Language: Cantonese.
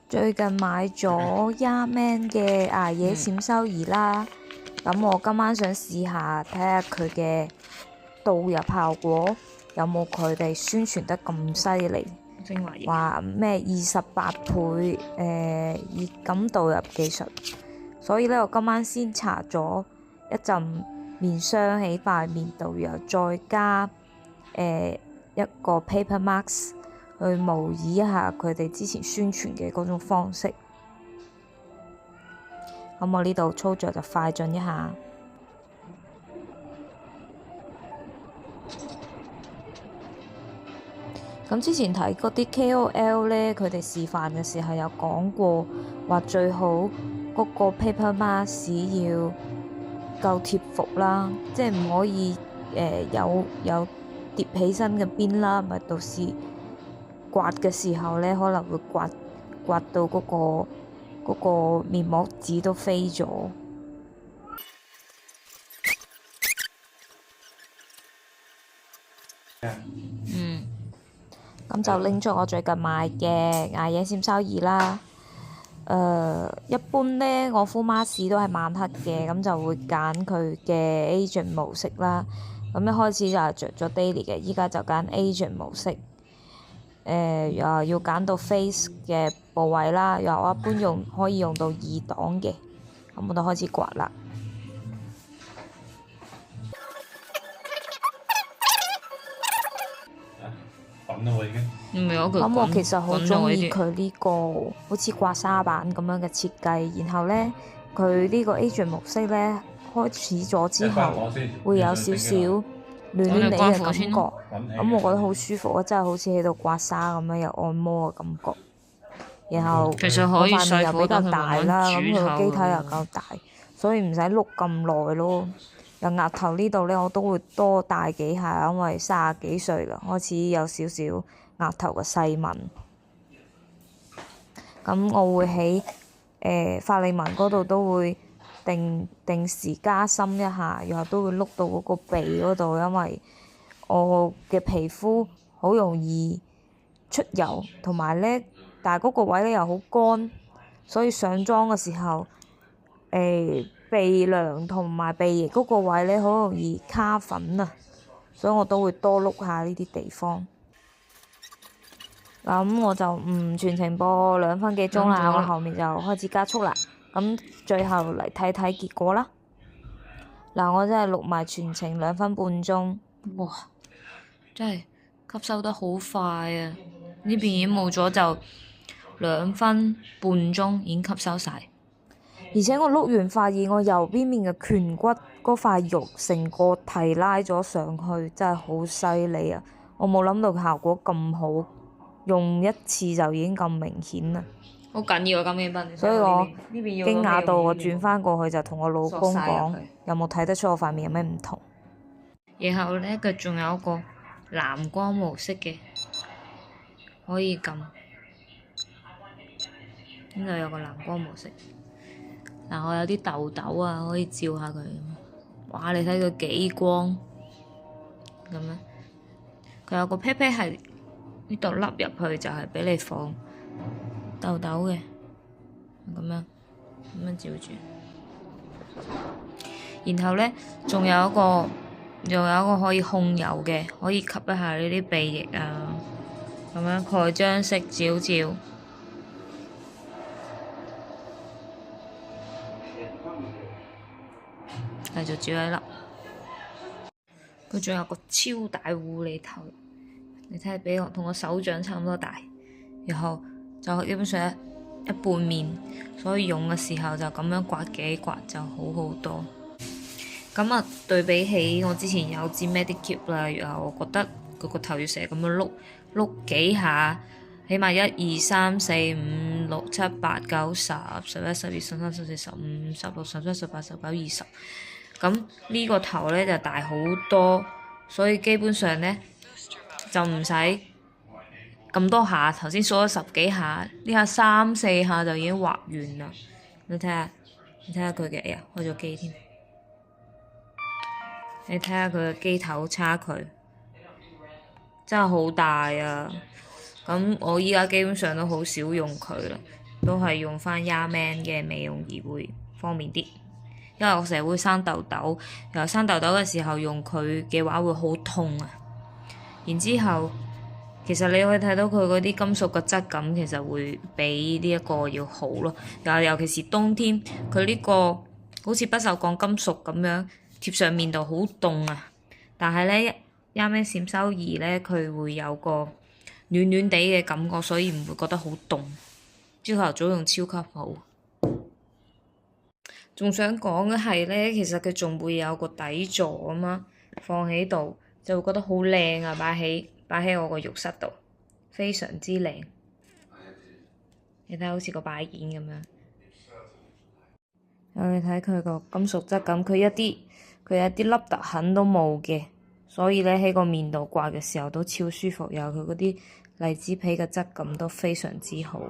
最近買咗 Yardman 嘅捱夜閃修儀啦，咁我今晚想試下睇下佢嘅導入效果有冇佢哋宣傳得咁犀利，話咩28倍熱感導入技術，所以咧我今晚先搽咗一陣面霜喺塊面度，然後再加一個 paper mask 去模擬一下佢哋之前宣傳嘅嗰種方式。咁我呢度操作就快進一下。咁之前睇嗰啲 KOL 呢，佢哋示範嘅時候有講過，話最好嗰個 paper mask 要夠貼服啦，即係唔可以有疊起身嘅邊啦，咪到時刮嘅時候呢，可能會刮到嗰個面膜紙都飛咗。咁就拎咗我最近買嘅捱夜閃修儀啦。一般呢，我敷 mask 都係晚黑嘅，咁就會揀佢嘅 agent 模式啦。咁一開始就係着咗 daily 嘅，依家就揀 agent 模式。又要揀到 face 嘅部位啦，又我一般可以用到2檔嘅，咁我就開始刮啦。咁我其實好鍾意佢呢個好似刮痧板咁樣嘅設計，然後呢，佢呢個 agent 模式呢，開始咗之後會有少少暖暖地嘅感覺，咁我覺得好舒服啊！真係好似喺度刮痧咁樣，有按摩嘅感覺。然後我塊面又比較大啦，咁佢個機體又夠大，所以唔使碌咁耐咯。由額頭呢度呢，我都會多戴幾下，因為30幾歲啦，開始有少少額頭嘅細紋。咁我會喺法令紋嗰度都會定時加深一下，然後都會碌到嗰個鼻嗰度，因為我嘅皮膚好容易出油，同埋呢，但係嗰個位呢又好乾，所以上妝嘅時候鼻梁同埋鼻翼嗰個位呢，好容易卡粉啊，所以我都會多碌下呢啲地方。咁我就唔全程播2分幾鐘啦，我後面就開始加速啦。咁最後嚟睇睇結果啦。嗱，我真係錄埋全程2分半鐘。哇！真係吸收得好快啊！呢邊已經冇咗就2分半鐘已經吸收晒。而且我碌完發現我右邊面嘅顴骨嗰塊肉成個提拉咗上去，真係好犀利啊！我冇諗到效果咁好，用一次就已經咁明顯啦。好緊要啊！金邊，所以我驚訝到我轉翻過去就同我老公講，有冇睇得出我塊面有咩唔同？然後呢，佢仲有一個藍光模式嘅，可以撳。呢度有個藍光模式。嗱，我有啲痘痘啊，可以照下佢。哇！你睇佢幾光咁樣。佢有個 pat pat 係呢度凹入去，就係畀你放痘痘嘅。咁樣照住。然後呢，仲有一個可以控油嘅，可以吸一下呢啲鼻翼啊。咁樣蓋章式照照。繼續照一粒，佢仲有個超大護理頭，你睇下比我同我手掌差唔多大，然後就基本上一半面，所以用嘅時候就咁樣刮幾刮就好好多。咁啊，對比起我之前有支 Medicube 啦，然後我覺得佢個頭要成日咁樣碌幾下，起碼1、2、3、4、5、6、7、8、9、10、11、12、13、14、15、16、17、18、19、20。咁呢個頭呢就大好多，所以基本上呢就唔使咁多下。頭先數咗10幾下，呢下3、4下就已經畫完啦。你睇下佢嘅，哎呀，開咗機添。你睇下佢嘅機頭差距，真係好大啊！咁我依家基本上都好少用佢啦，都係用翻 Yarman 嘅美容儀會方便啲，因為我成日會生痘痘，然後生痘痘嘅時候用佢嘅話會好痛啊。然之後，其實你可以睇到佢嗰啲金屬嘅質感其實會比呢一個要好咯。尤其是冬天，佢呢個好似不鏽鋼金屬咁樣貼上面度好凍啊。但係咧，Yarman 閃修儀咧，佢會有個暖暖地嘅感覺，所以唔會覺得好凍。朝頭早用超級好。仲想講嘅係咧，其實佢仲會有個底座啊嘛，放喺度就會覺得好靚啊！擺喺我個浴室度，非常之靚。你睇好似個擺件咁樣。你睇佢個金屬質感，佢一啲凹凸痕都冇嘅，所以咧喺個面度掛嘅時候都超舒服，有佢嗰啲荔枝皮嘅質感都非常之好。